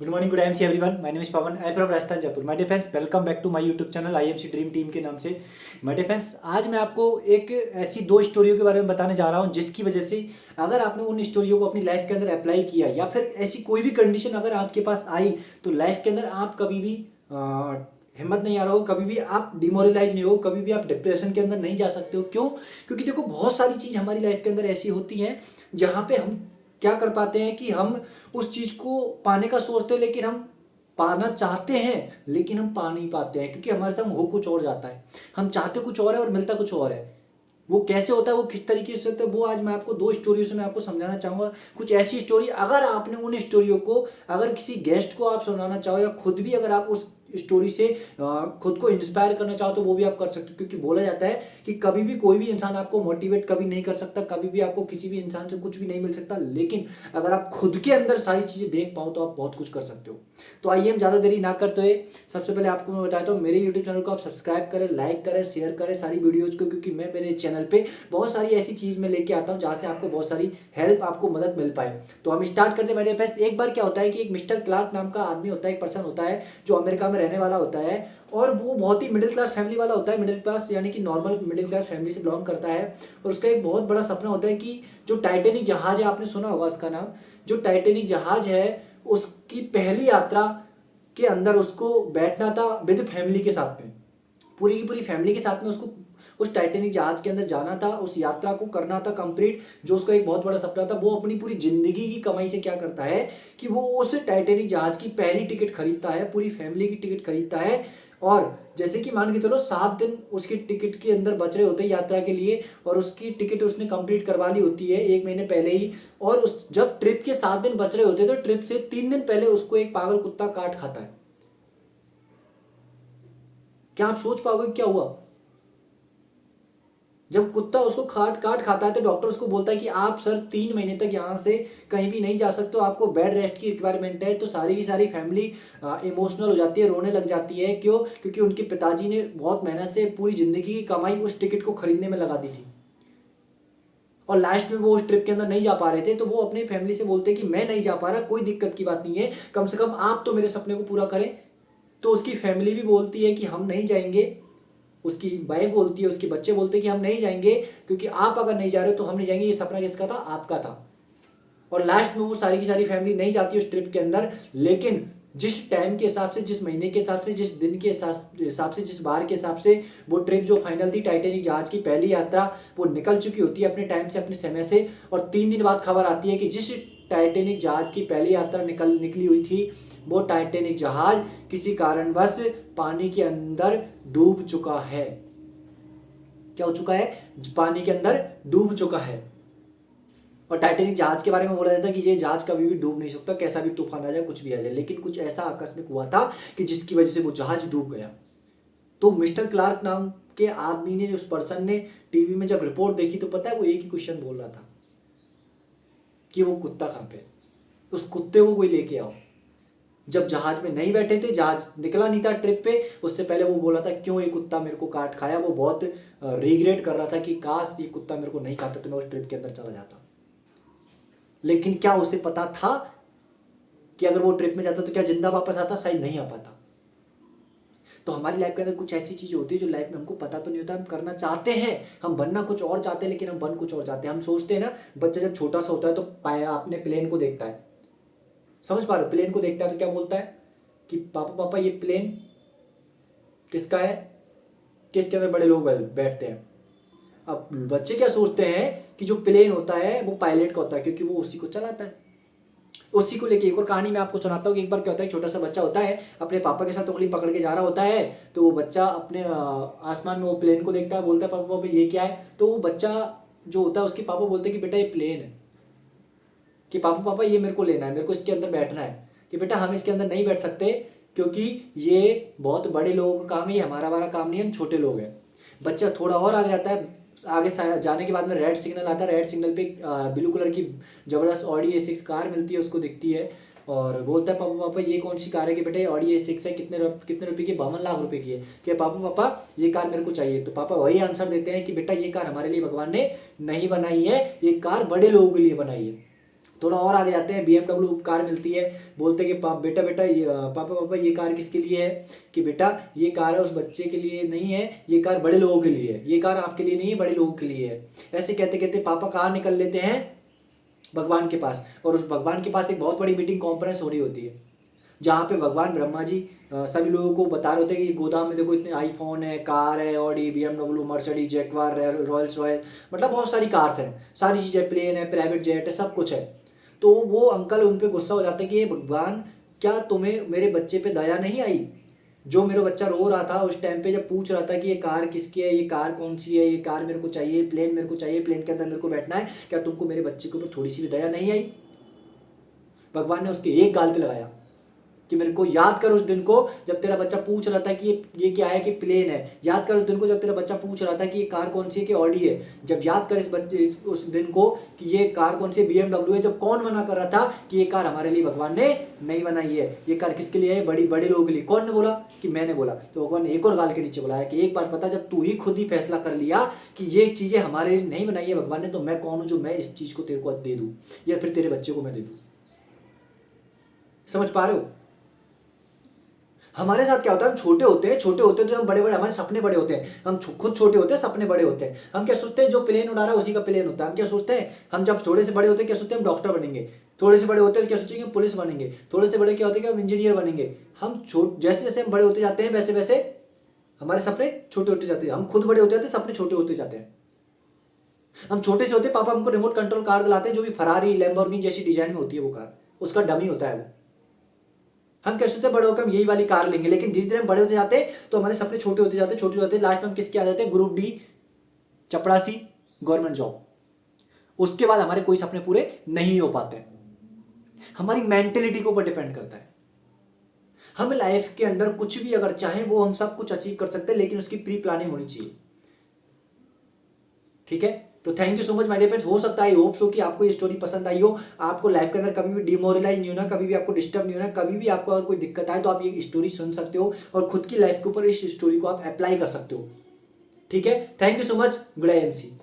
Good morning, good MC everyone. My name is Pavan, I am from Rajasthan Jaipur. My dear friends, welcome back to my YouTube channel IMC dream team के नाम से। My dear friends, आज मैं आपको एक ऐसी दो स्टोरियों के बारे में बताने जा रहा हूं जिसकी वजह से अगर आपने उन स्टोरियों को अपनी लाइफ के अंदर अप्लाई किया या फिर ऐसी कोई भी कंडीशन अगर आपके पास आई तो लाइफ के अंदर आप कभी भी हिम्मत नहीं आ रहा हो, कभी भी आप डिमोरलाइज नहीं हो, कभी भी आप डिप्रेशन के अंदर नहीं जा सकते हो। क्यों? क्योंकि देखो, बहुत सारी चीज़ हमारी लाइफ के अंदर ऐसी होती हैं जहाँ पे हम क्या कर पाते हैं कि हम उस चीज़ को पाने का सोचते हैं, लेकिन हम पाना चाहते हैं लेकिन हम पा नहीं पाते हैं, क्योंकि हमारे साथ हो कुछ और जाता है। हम चाहते कुछ और है और मिलता कुछ और है। वो कैसे होता है, वो किस तरीके से होता है, वो आज मैं आपको दो स्टोरियों से मैं आपको समझाना चाहूँगा। कुछ ऐसी स्टोरी, अगर आपने उन स्टोरियों को अगर किसी गेस्ट को आप सुनाना चाहो या खुद भी अगर आप उस स्टोरी से खुद को इंस्पायर करना चाहो तो वो भी आप कर सकते हो। क्योंकि बोला जाता है कि कभी भी कोई भी इंसान आपको मोटिवेट कभी नहीं कर सकता, कभी भी आपको किसी भी इंसान से कुछ भी नहीं मिल सकता, लेकिन अगर आप खुद के अंदर सारी चीज़ें देख पाओ तो आप बहुत कुछ कर सकते हो। तो आइए हम ज़्यादा देरी ना करते हुए सबसे पहले आपको मैं बताता हूँ, मेरे यूट्यूब चैनल को आप सब्सक्राइब करें, लाइक करें, शेयर करें सारी वीडियोज को, क्योंकि मैं मेरे चैनल पे बहुत सारी ऐसी चीज़ में लेके आता हूँ जहाँ से आपको बहुत सारी हेल्प, आपको मदद मिल पाए। तो हम स्टार्ट करते हैं मेरे पास। एक बार क्या होता है कि एक मिस्टर क्लार्क नाम का आदमी होता है, एक पर्सन होता है जो अमेरिका में रहने वाला होता है, और वो बहुत ही मिडिल क्लास फैमिली वाला होता है। मिडिल क्लास यानी कि नॉर्मल मिडिल क्लास फैमिली से बिलोंग करता है। और उसका एक बहुत बड़ा सपना होता है कि जो टाइटेनिक जहाज है, आपने सुना होगा उसका नाम, जो टाइटेनिक जहाज है उसकी पहली यात्रा के अंदर उसको बैठना था विद फैमिली के साथ में, पूरी की पूरी फैमिली के साथ में उसको उस टाइटेनिक जहाज के अंदर जाना था, उस यात्रा को करना था कंप्लीट, जो उसका एक बहुत बड़ा सपना था। वो अपनी पूरी जिंदगी की कमाई से क्या करता है कि वो उस टाइटेनिक जहाज की पहली टिकट खरीदता है, पूरी फैमिली की टिकट खरीदता है। और जैसे कि मान के चलो 7 दिन उसकी टिकट के अंदर बच रहे होते हैं यात्रा के लिए, और उसकी टिकट उसने कंप्लीट करवा ली होती है 1 महीने पहले ही। और उस जब ट्रिप के 7 दिन बच रहे होते हैं तो ट्रिप से 3 दिन पहले उसको एक पागल कुत्ता काट खाता है। क्या आप सोच पाओगे क्या हुआ? जब कुत्ता उसको काट काट खाता है तो डॉक्टर उसको बोलता है कि आप सर 3 महीने तक यहाँ से कहीं भी नहीं जा सकते हो, आपको बेड रेस्ट की रिक्वायरमेंट है। तो सारी की सारी फैमिली इमोशनल हो जाती है, रोने लग जाती है। क्यों? क्योंकि उनके पिताजी ने बहुत मेहनत से पूरी जिंदगी की कमाई उस टिकट को खरीदने में लगा दी थी, और लास्ट में वो उस ट्रिप के अंदर नहीं जा पा रहे थे। तो वो अपनी फैमिली से बोलते हैं कि मैं नहीं जा पा रहा, कोई दिक्कत की बात नहीं है, कम से कम आप तो मेरे सपने को पूरा करें। तो उसकी फैमिली भी बोलती है कि हम नहीं जाएंगे, उसकी वाइफ बोलती है, उसके बच्चे बोलते हैं कि हम नहीं जाएंगे, क्योंकि आप अगर नहीं जा रहे हो तो हम नहीं जाएंगे। ये सपना किसका था? आपका था। और लास्ट में वो सारी की सारी फैमिली नहीं जाती उस ट्रिप के अंदर, लेकिन जिस टाइम के हिसाब से, जिस महीने के हिसाब से, जिस दिन के हिसाब से, जिस बार के हिसाब से वो ट्रिप जो फाइनल थी, टाइटेनिक जहाज की पहली यात्रा, वो निकल चुकी होती है अपने टाइम से, अपने समय से। और 3 दिन बाद खबर आती है कि जिस टाइटेनिक जहाज की पहली यात्रा निकली हुई थी, वो टाइटेनिक जहाज किसी कारणवश पानी के अंदर डूब चुका है। क्या हो चुका है? पानी के अंदर डूब चुका है। और टाइटेनिक जहाज के बारे में बोला जाता है कि ये जहाज कभी भी डूब नहीं सकता, कैसा भी तूफान आ जाए, कुछ भी आ जाए। लेकिन कुछ ऐसा आकस्मिक हुआ था कि जिसकी वजह से वो जहाज डूब गया। तो मिस्टर क्लार्क नाम के आदमी ने, उस पर्सन ने टीवी में जब रिपोर्ट देखी तो पता है वो एक ही क्वेश्चन बोल रहा था कि वो कुत्ता कहाँ पे, उस कुत्ते को कोई लेके आओ। जब जहाज में नहीं बैठे थे, जहाज निकला नहीं था ट्रिप पे, उससे पहले वो बोला था क्यों ये कुत्ता मेरे को काट खाया। वो बहुत रिग्रेट कर रहा था कि काश ये कुत्ता मेरे को नहीं खाता तो मैं उस ट्रिप के अंदर चला जाता। लेकिन क्या उसे पता था कि अगर वो ट्रिप में जाता तो क्या जिंदा वापस आता? शायद नहीं आ पाता। तो हमारी लाइफ के अंदर कुछ ऐसी चीज़ें होती है जो लाइफ में हमको पता तो नहीं होता, हम करना चाहते हैं, हम बनना कुछ और चाहते हैं, लेकिन हम बन कुछ और चाहते हैं। हम सोचते हैं ना, बच्चा जब छोटा सा होता है तो पाया अपने प्लेन को देखता है, समझ पा रहे हो? प्लेन को देखता है तो क्या बोलता है कि पापा पापा ये प्लेन किसका है, किसके अंदर बड़े लोग बैठते हैं। अब बच्चे क्या सोचते हैं कि जो प्लेन होता है वो पायलट का होता है, क्योंकि वो उसी को चलाता है। उसी को लेके एक और कहानी मैं आपको सुनाता हूँ कि एक बार क्या होता है, छोटा सा बच्चा होता है, अपने पापा के साथ उंगली पकड़ के जा रहा होता है। तो वो बच्चा अपने आसमान में वो प्लेन को देखता है, बोलता है पापा पापा ये क्या है। तो वो बच्चा जो होता है, उसके पापा बोलते हैं कि बेटा ये प्लेन है, कि पापा पापा ये मेरे को लेना है, मेरे को इसके अंदर बैठना है। कि बेटा हम इसके अंदर नहीं बैठ सकते, क्योंकि ये बहुत बड़े लोगों का काम है, ये हमारा हमारा काम नहीं है, हम छोटे लोग हैं। बच्चा थोड़ा और आगे जाता है, आगे जाने के बाद में रेड सिग्नल आता है। रेड सिग्नल पे ब्लू कलर की जबरदस्त ऑडी A6 कार मिलती है, उसको दिखती है और बोलता है पापा पापा ये कौन सी कार है। कि बेटा ये ऑडी A6 है, कितने रुपए की? 52 लाख रुपए की है। कि पापा पापा ये कार मेरे को चाहिए। तो पापा वही आंसर देते हैं कि बेटा ये कार हमारे लिए भगवान ने नहीं बनाई है, ये कार बड़े लोगों के लिए बनाई है। थोड़ा और आगे जाते हैं, BMW कार मिलती है, बोलते हैं कि बेटा बेटा पापा पापा ये कार किसके लिए है, कि बेटा ये कार है उस बच्चे के लिए नहीं है, ये कार बड़े लोगों के लिए है, ये कार आपके लिए नहीं है, बड़े लोगों के लिए है। ऐसे कहते कहते पापा कहाँ निकल लेते हैं, भगवान के पास। और उस भगवान के पास एक बहुत बड़ी मीटिंग कॉन्फ्रेंस हो रही होती है, जहाँ पे भगवान ब्रह्मा जी सभी लोगों को बता रहे होते हैं कि गोदाम में देखो इतने आईफोन है, कार है, Audi, BMW, Mercedes, Jaguar, Royals royal, मतलब बहुत सारी कार्स हैं, सारी चीज़ें, प्लेन है, प्राइवेट जेट है, सब कुछ है। तो वो अंकल उन पे गुस्सा हो जाते हैं कि ये भगवान, क्या तुम्हें मेरे बच्चे पे दया नहीं आई? जो मेरा बच्चा रो रहा था उस टाइम पे, जब पूछ रहा था कि ये कार किसकी है, ये कार कौन सी है, ये कार मेरे को चाहिए, प्लेन मेरे को चाहिए, प्लेन के अंदर मेरे को बैठना है, क्या तुमको मेरे बच्चे के ऊपर थोड़ी सी भी दया नहीं आई? भगवान ने उसके एक गाल पे लगाया कि मेरे को याद कर उस दिन को जब तेरा बच्चा पूछ रहा था कि ये क्या है, कि प्लेन है। याद कर उस दिन को जब तेरा बच्चा पूछ रहा था कि ये कार कौन सी है, कि ऑडी है। जब याद कर उस दिन को कि ये कार कौन सी है, BMW है। जब कौन मना कर रहा था कि ये कार हमारे लिए भगवान ने नहीं बनाई है, ये कार किसके लिए है, बड़ी बड़े लोगों के लिए। कौन ने बोला? कि मैंने बोला। तो भगवान ने एक और गाल के नीचे बोलाया कि एक बार पता, जब तू ही खुद ही फैसला कर लिया कि ये चीज़ें हमारे लिए नहीं बनाई है भगवान ने, तो मैं कौन हूँ जो मैं इस चीज़ को तेरे को दे दूँ, या फिर तेरे बच्चे को मैं दे दूँ। समझ पा रहे हो? हमारे साथ क्या होता है, हम छोटे होते हैं तो हम बड़े बड़े, हमारे सपने बड़े होते हैं, हम खुद छोटे होते हैं, सपने बड़े होते हैं। हम क्या सोचते हैं, जो प्लेन उड़ा रहा है उसी का प्लेन होता है। हम क्या सोचते हैं, हम जब थोड़े से बड़े होते हैं क्या सोचते हैं, हम डॉक्टर बनेंगे। थोड़े से बड़े होते हैं क्या सोचेंगे, हम पुलिस बनेंगे। थोड़े से बड़े क्या होते हैं कि हम इंजीनियर बनेंगे। हम जैसे जैसे हम बड़े होते जाते हैं वैसे वैसे हमारे सपने छोटे होते जाते हैं। हम खुद बड़े होते जाते हैं, सपने छोटे होते जाते हैं। हम छोटे से होते, पापा हमको रिमोट कंट्रोल कार दिलाते हैं, जो भी फरारी, लैम्बोर्गिनी जैसी डिजाइन में होती है वो कार, उसका डमी होता है वो। हम क्या सोचते हैं, बड़े होकर हम यही वाली कार लेंगे। लेकिन धीरे धीरे हम बड़े होते जाते हैं तो हमारे सपने छोटे होते जाते हैं, छोटे होते लास्ट में हम किसके आ जाते हैं, ग्रुप डी, चपड़ासी, गवर्नमेंट जॉब। उसके बाद हमारे कोई सपने पूरे नहीं हो पाते। हमारी मेंटेलिटी के ऊपर डिपेंड करता है। हम लाइफ के अंदर कुछ भी अगर चाहें वो हम सब कुछ अचीव कर सकते हैं, लेकिन उसकी प्री प्लानिंग होनी चाहिए। ठीक है, तो thank you so much my dear friends. हो सकता है, आई होप सो कि आपको ये स्टोरी पसंद आई हो। आपको लाइफ के अंदर कभी भी डिमोरलाइज नहीं होना, कभी भी आपको डिस्टर्ब नहीं होना, कभी भी आपको अगर कोई दिक्कत आए तो आप ये स्टोरी सुन सकते हो और खुद की लाइफ के ऊपर इस स्टोरी को आप अप्लाई कर सकते हो। ठीक है, thank you so much. Good I MC.